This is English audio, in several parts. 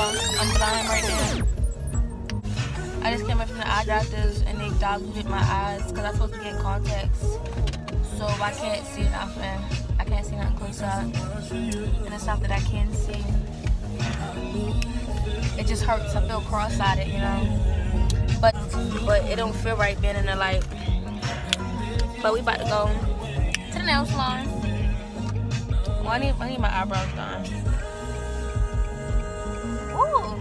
I'm blind right now. I just came up from the eye doctors and they diluted my eyes because I'm supposed to get contacts. So I can't see nothing. I can't see nothing close up. And it's not that I can see. It just hurts. I feel cross-eyed, you know. But it don't feel right being in the light. But we about to go to the nail salon. Well, I need my eyebrows done. Ooh.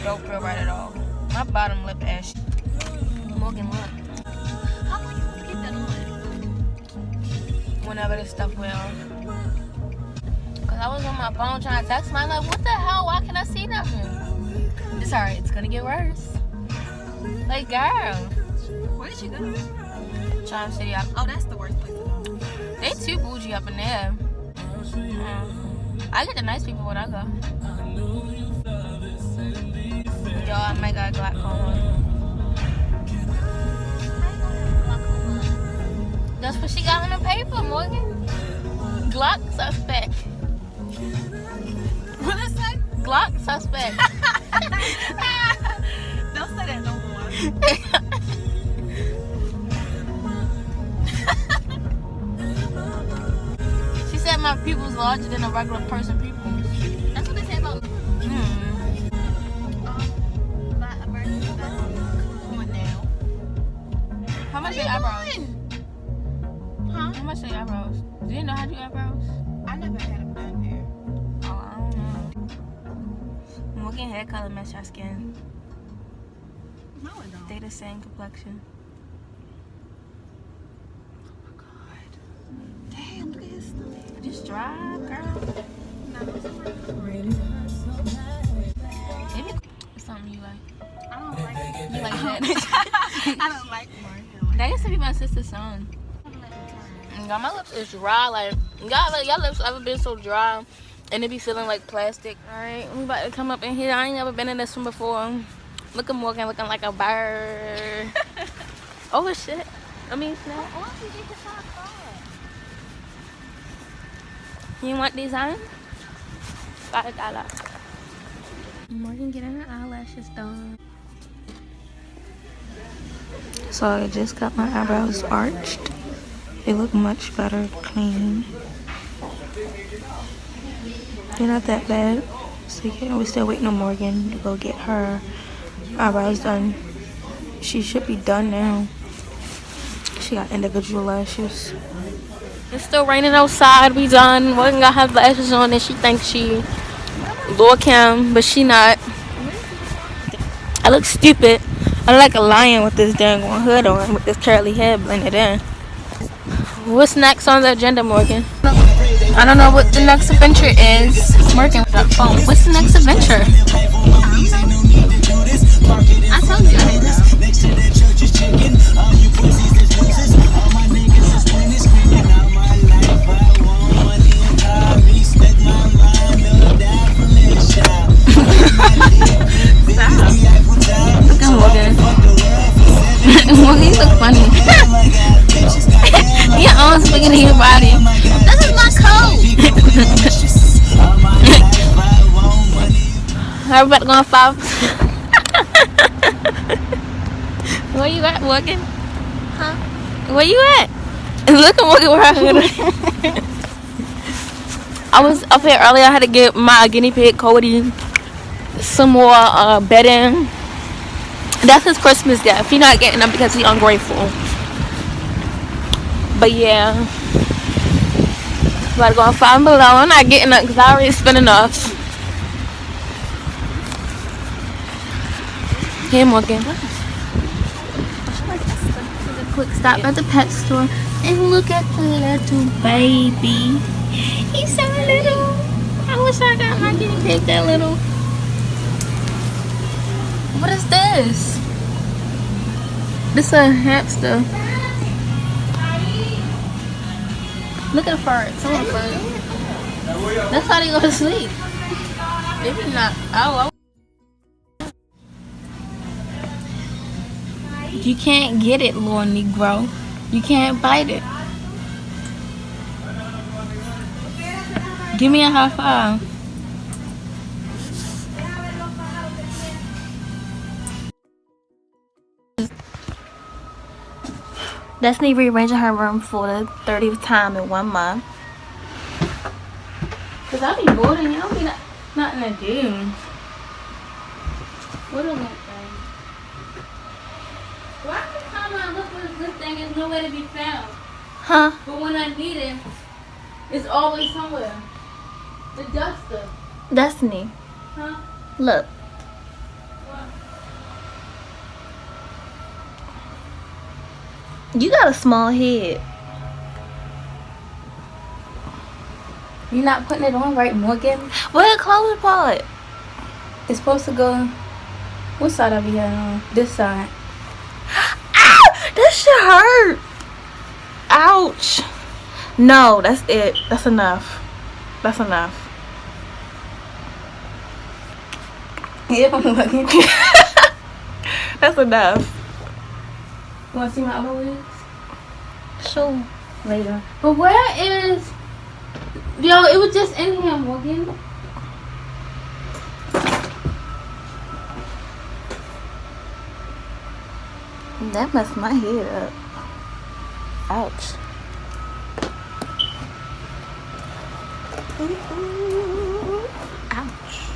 Don't feel right at all. My bottom lip ashy. Morgan, look. How long you supposed to keep that on? Whenever this stuff wear off. Cause I was on my phone trying to text my like, what the hell? Why can't I see nothing? It's alright. It's gonna get worse. Like, girl. Where did you go? Charm City. Oh, that's the worst place to go. They too bougie up in there. I get the nice people when I go. Yo, I might got glaucoma. That's what she got on the paper, Morgan. Glock suspect. What did it say? Glock suspect. Don't say that no more. She said my pupils larger than a regular person pupils. That's what they say about me. My emergency vest going down. How much are your eyebrows? Huh? How much are your eyebrows? Do you know how to do eyebrows? I never had them done here. Oh, I don't know. Morgan hair color match your skin. No, it don't. They the same complexion. Oh my god. Damn, look at his stomach. Just drive, girl. No, it's already. Maybe it's something you like. I don't like it. You like that? I don't like more. That used to be my sister's song. Y'all, my lips is dry. Like, y'all lips ever been so dry and it be feeling like plastic? Alright, we about to come up in here. I ain't never been in this one before. Look at Morgan looking like a bird. Oh shit. I mean, snap. You want design? $5. Morgan getting her eyelashes done. So I just got my eyebrows arched. They look much better, clean. They're not that bad. So yeah, we're still waiting on Morgan to go get her eyebrows done. She should be done now. She got individual lashes. It's still raining outside. We done. Morgan got her lashes on and she thinks she Lord Kim, but she not. I look stupid. I look like a lion with this dang one hood on, with this curly hair blended in. What's next on the agenda, Morgan? I don't know what the next adventure is. Morgan with that phone. What's the next adventure? I told you. Look at Morgan. Morgan, you look funny. Your arms bigger than your body. This is my coat. Everybody going 5. Where you at, Morgan? Huh? Where you at? Look at Morgan where I I was up here earlier. I had to get my guinea pig Cody some more bedding. That's his Christmas gift. He's not getting them because he's ungrateful. But yeah, about to go on Five Below. I'm not getting it because I already spent enough. Hey, Morgan. Quick stop at the pet store and look at the little baby. He's so little. I wish I got my guinea pig that little. What is this? This is a hamster. Look at the fur. Someone fur. That's how they go to sleep. Maybe not. Oh. You can't get it, little Negro. You can't bite it. Give me a high five. Destiny rearranging her room for the 30th time in 1 month. Cause I be bored and you don't be nothing to do. What a little thing. Why every time I look for this thing, it's nowhere to be found? Huh? But when I need it, it's always somewhere. The duster. Destiny. Huh? Look. What? You got a small head. You're not putting it on right, Morgan? Where the clothes part? It's supposed to go. What side are we on? This side. Ah! That shit hurt. Ouch. No, that's it. That's enough. That's enough. Yeah, Morgan. That's enough. You want to see my other wigs? Sure. Later. But where is... Yo, it was just in here, Morgan. That messed my head up. Ouch. Ouch.